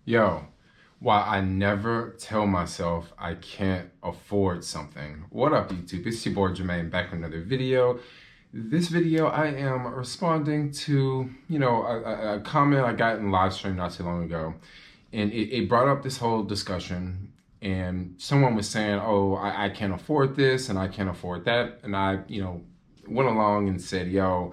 Yo, while I never tell myself I can't afford something. What up, YouTube? It's your boy Jermaine back with another video. This video, I am responding to, a comment I got in live stream not too long ago. And it brought up this whole discussion. And someone was saying, oh, I can't afford this and I can't afford that. And I, went along and said, yo,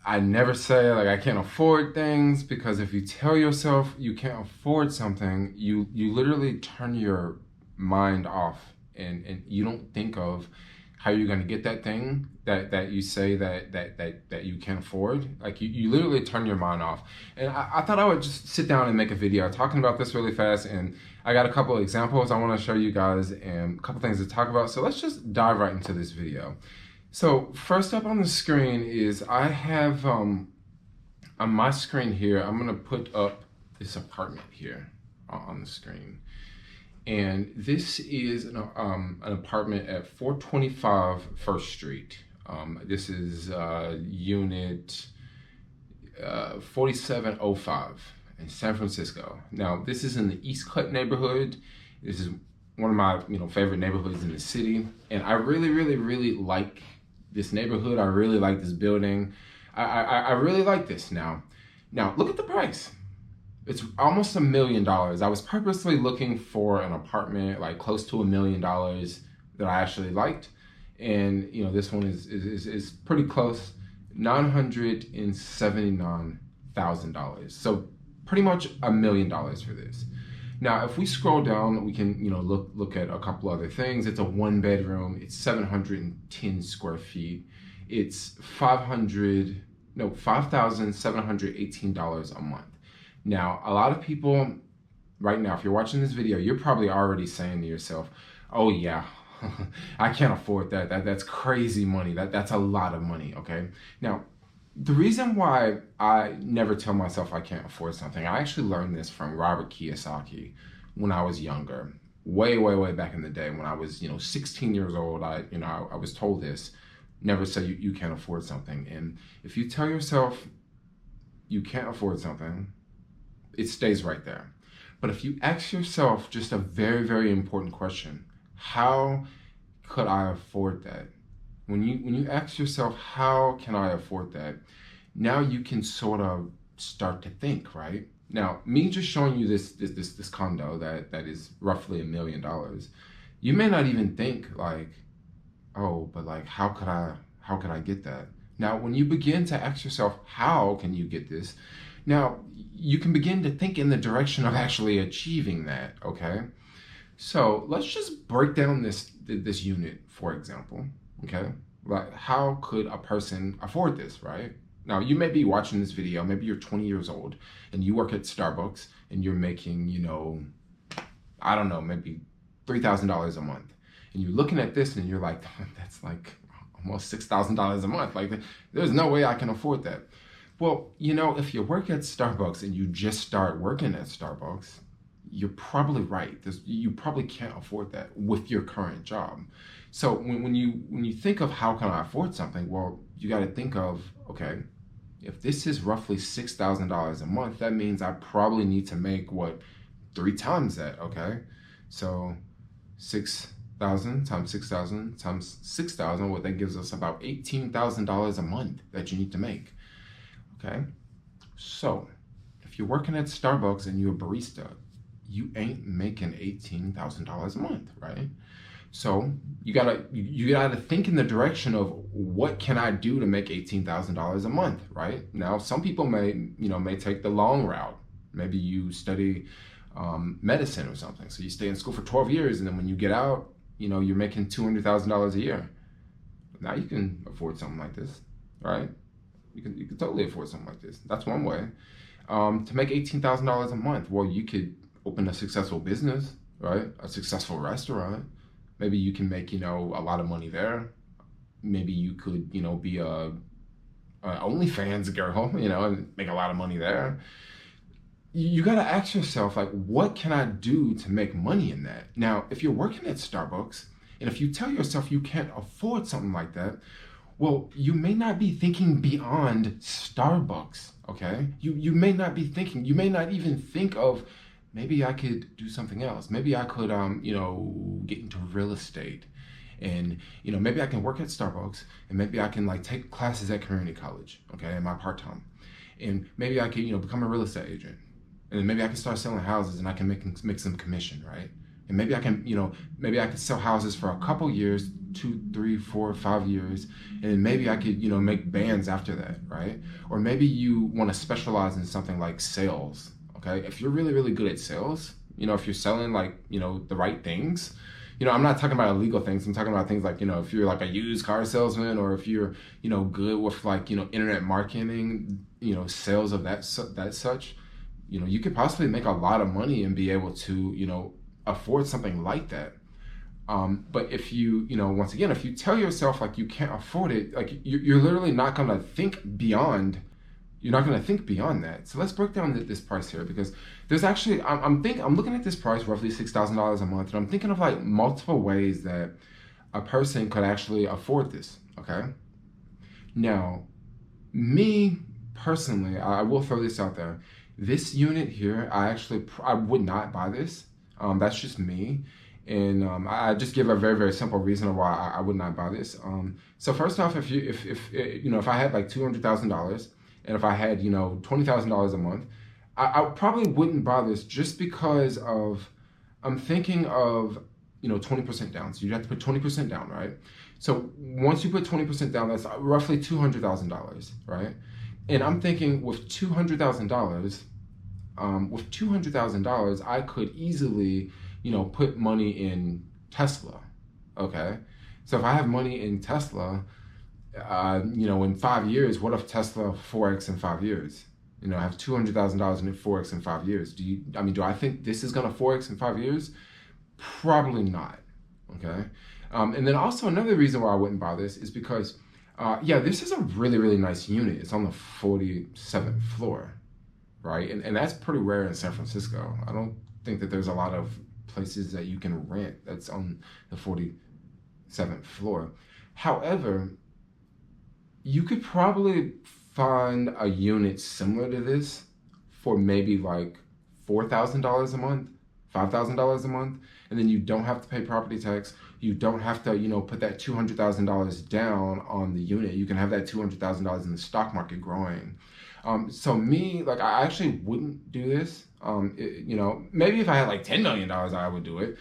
I never say like I can't afford things, because if you tell yourself you can't afford something, you literally turn your mind off, and you don't think of how you're gonna get that thing that you say that you can't afford. Like you literally turn your mind off. And I thought I would just sit down and make a video talking about this really fast, and I got a couple of examples I want to show you guys and a couple things to talk about. So let's just dive right into this video. So first up on the screen is I have on my screen here, I'm gonna put up this apartment here on the screen. And this is an apartment at 425 First Street. This is unit 4705 in San Francisco. Now this is in the East Cut neighborhood. This is one of my favorite neighborhoods in the city, and I really like this neighborhood. I really like this building. I really like this. Now look at the price. It's almost $1 million. I was purposely looking for an apartment like close to $1 million that I actually liked, and this one is pretty close, $979,000. So pretty much $1 million for this. Now, if we scroll down, we can look at a couple other things. It's a 1-bedroom. It's 710 square feet. It's $5,718 a month. Now, a lot of people right now, if you're watching this video, you're probably already saying to yourself, "Oh yeah, I can't afford that. That's crazy money. That's a lot of money." Okay. Now, the reason why I never tell myself I can't afford something, I actually learned this from Robert Kiyosaki when I was younger, way back in the day when I was 16 years old. I was told this: never say you can't afford something. And if you tell yourself you can't afford something, it stays right there. But if you ask yourself just a very important question: how could I afford that? When you ask yourself, how can I afford that? Now you can sort of start to think, right? Now, me just showing you this condo that is roughly $1 million, you may not even think like, oh, but like how could I get that? Now, when you begin to ask yourself, how can you get this? Now, you can begin to think in the direction of actually achieving that, okay? So let's just break down this unit, for example, okay? Like, how could a person afford this, right? Now, you may be watching this video, maybe you're 20 years old, and you work at Starbucks, and you're making, I don't know, maybe $3,000 a month. And you're looking at this, and you're like, that's like almost $6,000 a month. Like, there's no way I can afford that. Well, if you work at Starbucks and you just start working at Starbucks, you're probably right. You probably can't afford that with your current job. So when you think of how can I afford something, well, you got to think of, okay, if this is roughly $6,000 a month, that means I probably need to make what, 3 times that, okay? So 6,000 times 6,000 times 6,000, what that gives us about $18,000 a month that you need to make. Okay, so if you're working at Starbucks and you're a barista, you ain't making $18,000 a month, right? So you gotta think in the direction of what can I do to make $18,000 a month, right? Now, some people may take the long route. Maybe you study medicine or something, so you stay in school for 12 years, and then when you get out, you're making $200,000 a year. Now you can afford something like this, right? You can totally afford something like this. That's one way. To make $18,000 a month, well, you could open a successful business, right? A successful restaurant. Maybe you can make, a lot of money there. Maybe you could, be a OnlyFans girl, and make a lot of money there. You got to ask yourself, like, what can I do to make money in that? Now, if you're working at Starbucks, and if you tell yourself you can't afford something like that, Well, you may not be thinking beyond Starbucks, okay? You may not be thinking, you may not even think of maybe I could do something else. Maybe I could get into real estate. And maybe I can work at Starbucks, and maybe I can like take classes at community college, okay, in my part-time. And maybe I could, become a real estate agent. And then maybe I can start selling houses and I can make some commission, right? And maybe I can, maybe I could sell houses for a couple years, 2, 3, 4, 5 years, and then maybe I could, make bands after that, right? Or maybe you want to specialize in something like sales, okay? If you're really, really good at sales, if you're selling like, the right things, I'm not talking about illegal things. I'm talking about things like, if you're like a used car salesman, or if you're, good with like, internet marketing, sales of that such, you could possibly make a lot of money and be able to, afford something like that. But if you, once again, if you tell yourself like you can't afford it, like you're literally not going to think beyond. You're not going to think beyond that. So let's break down this price here, because there's actually, I'm looking at this price, roughly $6,000 a month, and I'm thinking of like multiple ways that a person could actually afford this. Okay. Now, me personally, I will throw this out there. This unit here, I would not buy this. That's just me. And I just give a very, very simple reason of why I would not buy this. So first off, if I had like $200,000, and if I had, $20,000 a month, I probably wouldn't buy this, just because I'm thinking of, 20% down. So you'd have to put 20% down, right? So once you put 20% down, that's roughly $200,000, right? And I'm thinking with $200,000, I could easily, put money in Tesla, okay? So if I have money in Tesla, in 5 years, what if Tesla 4x in 5 years? I have $200,000 in it 4x in 5 years. Do I think this is going to 4x in 5 years? Probably not, okay? And then also another reason why I wouldn't buy this is because, this is a really, really nice unit. It's on the 47th floor, right? And that's pretty rare in San Francisco. I don't think that there's a lot of places that you can rent that's on the 47th floor. However, you could probably find a unit similar to this for maybe like $4,000 a month, $5,000 a month, and then you don't have to pay property tax. You don't have to, put that $200,000 down on the unit. You can have that $200,000 in the stock market growing. So me, like, I actually wouldn't do this. Maybe if I had like $10 million, I would do it.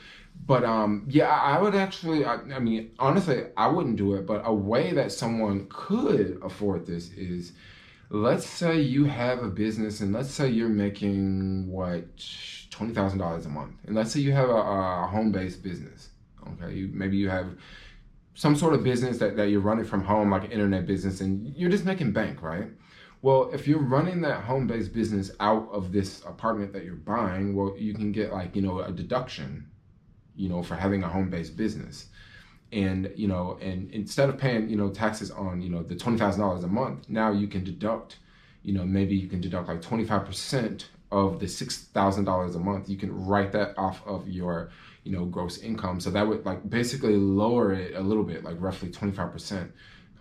But I would actually, I mean, honestly, I wouldn't do it. But a way that someone could afford this is, let's say you have a business, and let's say you're making $20,000 a month. And let's say you have a home-based business. Okay, maybe you have some sort of business that you're running from home, like an internet business, and you're just making bank, right? Well, if you're running that home-based business out of this apartment that you're buying, well, you can get like, a deduction, for having a home-based business. And, and instead of paying, taxes on, the $20,000 a month, now you can deduct, maybe you can deduct like 25% of the $6,000 a month. You can write that off of your, gross income. So that would like basically lower it a little bit, like roughly 25%.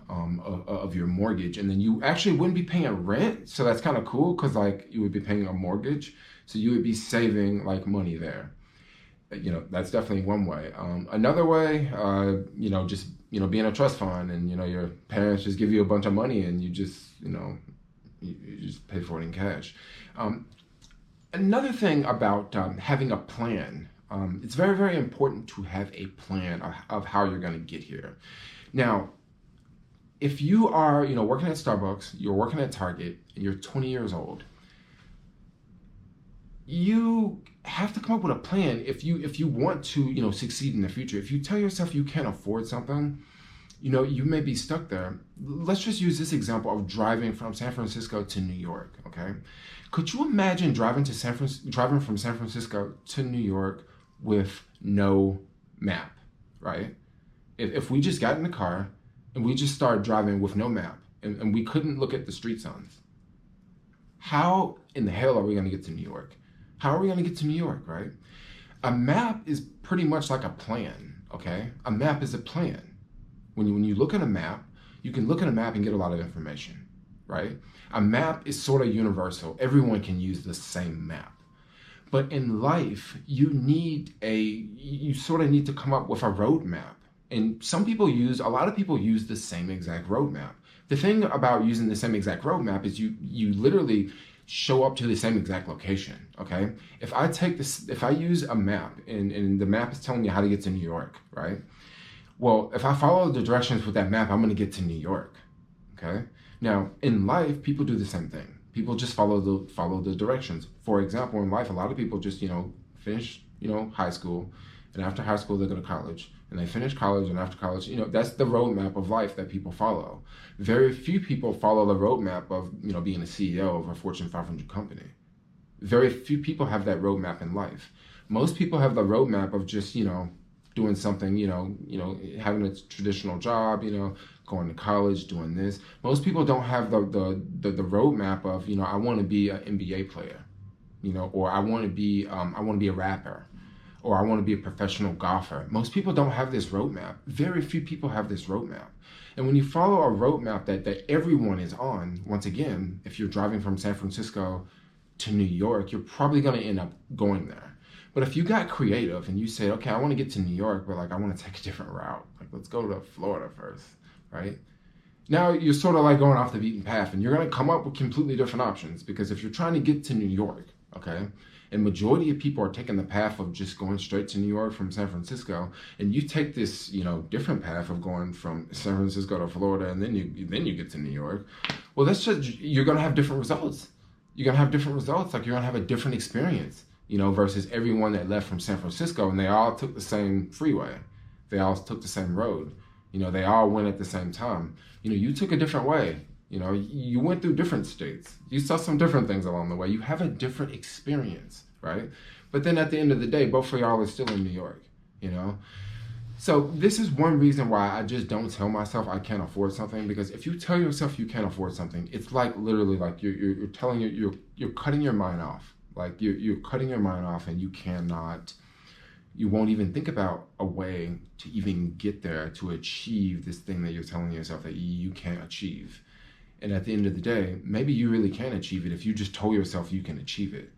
Of your mortgage, and then you actually wouldn't be paying rent. So that's kind of cool, because like you would be paying a mortgage, so you would be saving like money there. That's definitely one way. Another way, just being a trust fund, and your parents just give you a bunch of money, and you just you just pay for it in cash. Another thing about having a plan, it's very, very important to have a plan of how you're going to get here. Now, if you are, working at Starbucks, you're working at Target, and you're 20 years old, you have to come up with a plan if you want to, succeed in the future. If you tell yourself you can't afford something, you may be stuck there. Let's just use this example of driving from San Francisco to New York, okay? Could you imagine driving from San Francisco to New York with no map, right? If we just got in the car and we just started driving with no map, and we couldn't look at the street signs, how in the hell are we going to get to New York? How are we going to get to New York, right? A map is pretty much like a plan, okay? A map is a plan. When you look at a map, You can look at a map and get a lot of information, right? A map is sort of universal. Everyone can use the same map. But in life, you sort of need to come up with a roadmap. And a lot of people use the same exact roadmap. The thing about using the same exact roadmap is you literally show up to the same exact location, okay? If I use a map and the map is telling me how to get to New York, right? Well, if I follow the directions with that map, I'm gonna get to New York, okay? Now, in life, people do the same thing. People just follow the directions. For example, in life, a lot of people just, finish, high school, and after high school, they go to college, and they finish college, and after college, that's the roadmap of life that people follow. Very few people follow the roadmap of, being a CEO of a Fortune 500 company. Very few people have that roadmap in life. Most people have the roadmap of just, doing something, having a traditional job, going to college, doing this. Most people don't have the roadmap of, I want to be an NBA player, or I want to be a rapper, or I want to be a professional golfer. Most people don't have this roadmap. Very few people have this roadmap. And when you follow a roadmap that everyone is on, once again, if you're driving from San Francisco to New York, you're probably going to end up going there. But if you got creative and you said, okay, I want to get to New York, but I want to take a different route. Let's go to Florida first, right? Now you're sort of going off the beaten path, and you're going to come up with completely different options, because if you're trying to get to New York, okay, and majority of people are taking the path of just going straight to New York from San Francisco, and you take this, different path of going from San Francisco to Florida, and then you get to New York. Well, you're going to have different results. You're going to have different results. You're going to have a different experience, versus everyone that left from San Francisco and they all took the same freeway. They all took the same road. They all went at the same time. You took a different way. You went through different states. You saw some different things along the way. You have a different experience, right? But then at the end of the day, both of y'all are still in New York, So this is one reason why I just don't tell myself I can't afford something, because if you tell yourself you can't afford something, it's literally you're telling you're cutting your mind off. You're cutting your mind off, and you won't even think about a way to even get there, to achieve this thing that you're telling yourself that you can't achieve. And at the end of the day, maybe you really can achieve it if you just told yourself you can achieve it.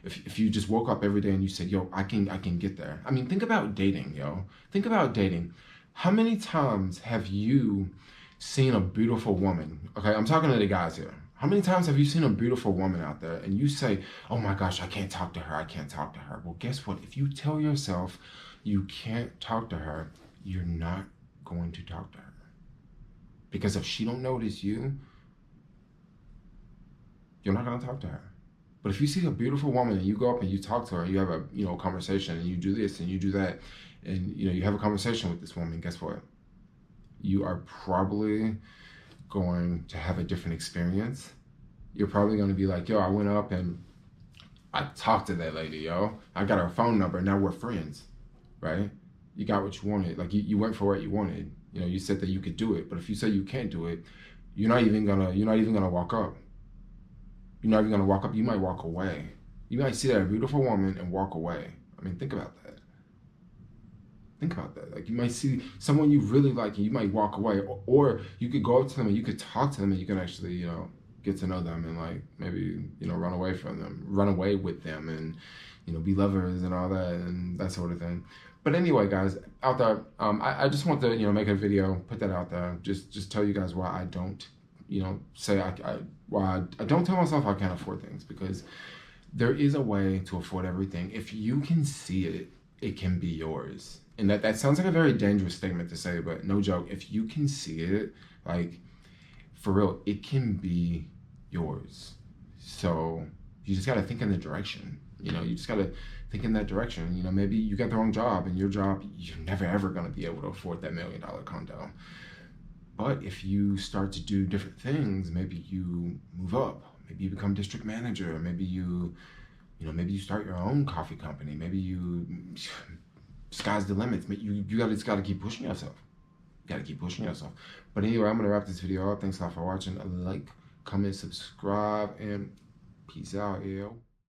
If you just woke up every day and you said, yo, I can get there. I mean, think about dating, yo. Think about dating. How many times have you seen a beautiful woman? Okay, I'm talking to the guys here. How many times have you seen a beautiful woman out there and you say, oh my gosh, I can't talk to her. I can't talk to her. Well, guess what? If you tell yourself you can't talk to her, you're not going to talk to her. Because if she don't notice you, you're not going to talk to her. But if you see a beautiful woman and you go up and you talk to her, you have a conversation, and you do this and you do that, and you have a conversation with this woman, guess what? You are probably going to have a different experience. You're probably going to be like, yo, I went up and I talked to that lady, yo. I got her phone number, now we're friends, right? You got what you wanted. You went for what you wanted. You said that you could do it. But if you say you can't do it, you're not even gonna walk up. You're not even gonna walk up. You might walk away. You might see that beautiful woman and walk away. I mean, think about that. Think about that. You might see someone you really like and you might walk away, or you could go up to them and you could talk to them and you can actually, get to know them and maybe, run away with them and, be lovers and all that and that sort of thing. But anyway, guys, out there, I just want to, make a video, put that out there, just tell you guys why I don't, say why I don't tell myself I can't afford things, because there is a way to afford everything. If you can see it, it can be yours. And that sounds like a very dangerous statement to say, but no joke. If you can see it, for real, it can be yours. So you just got to think in the direction. You just got to think in that direction. Maybe you got the wrong job, and your job, you're never ever going to be able to afford that $1 million condo. But if you start to do different things, maybe you move up. Maybe you become district manager. Maybe maybe you start your own coffee company. Maybe sky's the limit. You just got to keep pushing yourself. You got to keep pushing yourself. But anyway, I'm going to wrap this video up. Thanks a lot for watching. Like, comment, subscribe, and peace out, yo.